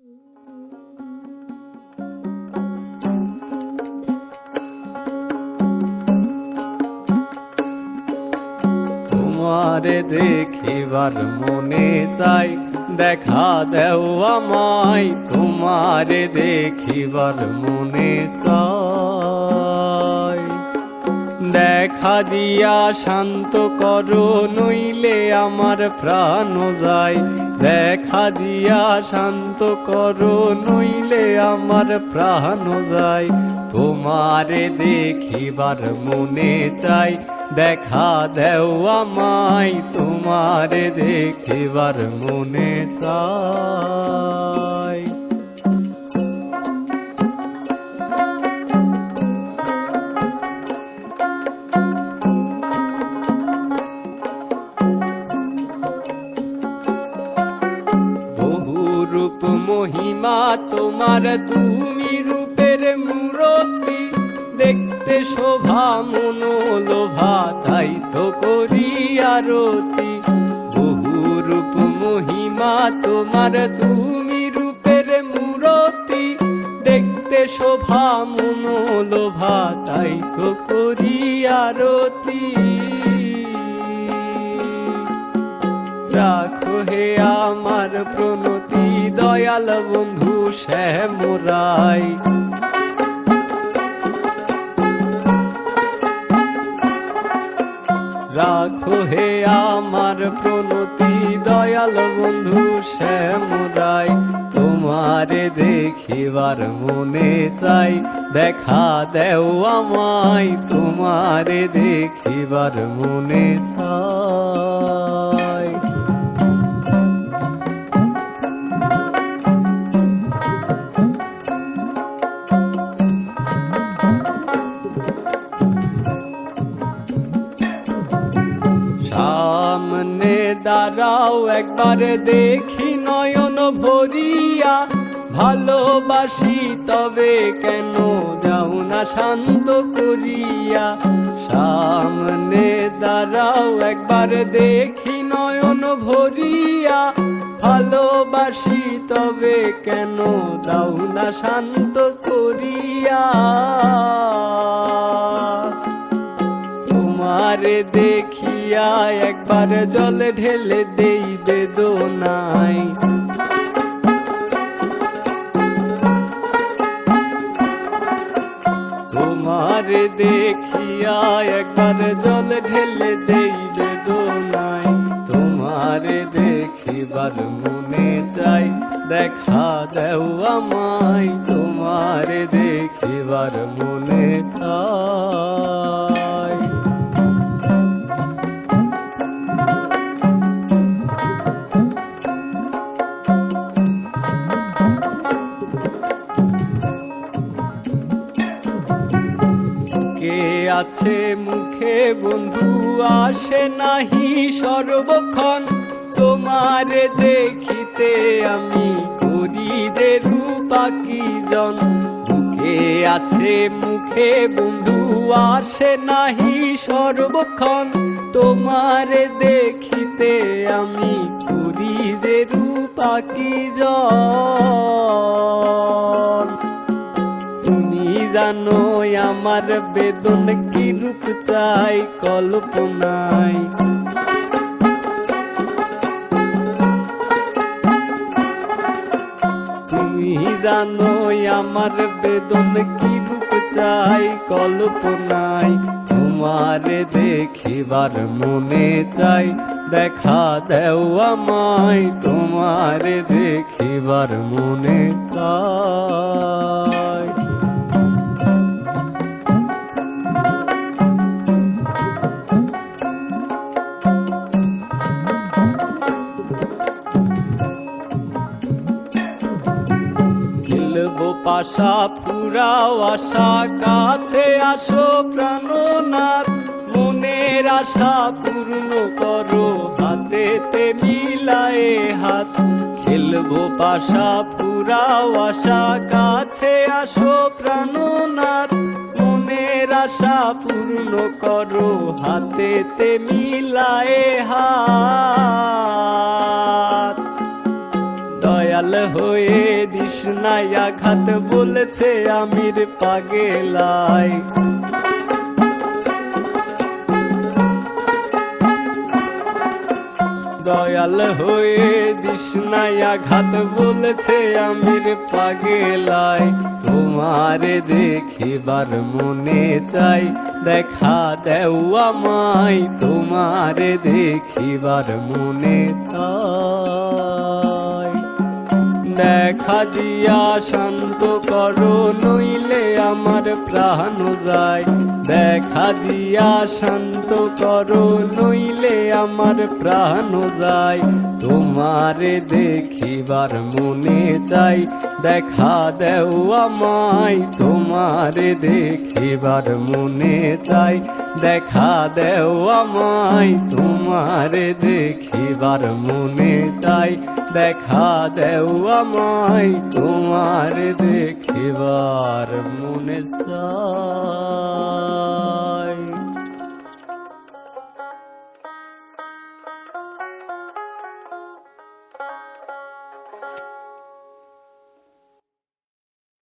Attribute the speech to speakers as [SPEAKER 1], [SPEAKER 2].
[SPEAKER 1] তোমারে দেখিবার মনে চাই, দেখা দেও আমায়। তোমারে দেখিবার মনে চাই, দেখা দিয়া শান্ত করো, নইলে আমার প্রাণ যায়। দেখা দিয়া শান্ত করো, নইলে আমার প্রাণ যায়। তোমারে দেখিবার মনে চাই, দেখা দেও আমায়। তোমারে দেখিবার মনে চাই। বহু রূপ মহিমা তোমার, তুমি রূপের মূরতি। দেখতে শোভা মনোলোভা, তাই তো করি আরতি। বহু রূপ মহিমা তোমার, তুমি রূপের মূরতি। দেখতে শোভা মনোলোভা, তাই তো করি আরতি। রাখো হে আমার প্রণতি, দয়াল বন্ধু শ্যামরাই। রাখো হে আমার প্রণতি, দয়াল বন্ধু শ্যামরাই। তোমারে দেখিবার মনে চাই, দেখা দেও আমায়। তোমারে দেখিবার মনে চাই। সামনে দাঁড়াও একবার, দেখি নয়ন ভরিয়া। ভালোবাসি তবে কেন যাও না শান্ত করিয়া। সামনে দাঁড়াও একবার, দেখি নয়ন ভরিয়া। ভালোবাসি তবে কেন যাও না শান্ত করিয়া। তোমারে দেখিয়া একবার জল ঢেলে দেই বেদনায়। তোমারে দেখিয়া একবার জল ঢেলে দেই বেদনায়। তোমারে দেখিবার মনে চাই, দেখা দেও আমায়। তোমারে দেখিবার মনে চাই। আছে মুখে বন্ধু, আসে নাহি সর্বক্ষণ। তোমারে দেখিতে আমি করি যে রূপাকি জন। বুকে আছে মুখে বন্ধু, আসে নাহি সর্বক্ষণ। তোমারে দেখিতে আমি করি যে রূপাকি জন। তুমি জানো আমার বেদন কি রূপ চাই কল্পনায়। তুমি জানো আমার বেদন কি রূপ চাই কল্পনায়। তোমারে দেখিবার মনে চাই, দেখা দেও আমায়। তোমারে দেখিবার মনে চাই। পাশা ফুরাও আশা, কাছে আসো প্রাণনাথ। মনের আশা পূর্ণ করো, হাতেতে মিলায়ে হাত। খেলবো পাশা ফুরাও আশা, কাছে আসো প্রাণনাথ। মনের আশা পূর্ণ করো, হাতেতে মিলায়ে হাত। দয়াল হয়ে দিস নাই আঘাত বলেছে আমির পাগেলাই। দয়াল হয়ে দিস নাই আঘাত বলেছে আমির পাগেলাই। তোমারে দেখিবার মনে চাই দেখা দেও আমায়, তোমারে দেখিবার মনে চাই। দেখা দিয়া শান্ত করো নইলে আমার প্রাণ যায়, দেখা দিয়া শান্ত করো নইলে আমার প্রাণ যায়। তোমারে দেখিবার মনে চাই দেখা দেও আমায়, তোমারে দেখিবার মনে চাই দেখা দেও আমায়, তোমারে দেখিবার মনে চাই দেখা দেও আমায়, তোমারে দেখিবার মনে চাই।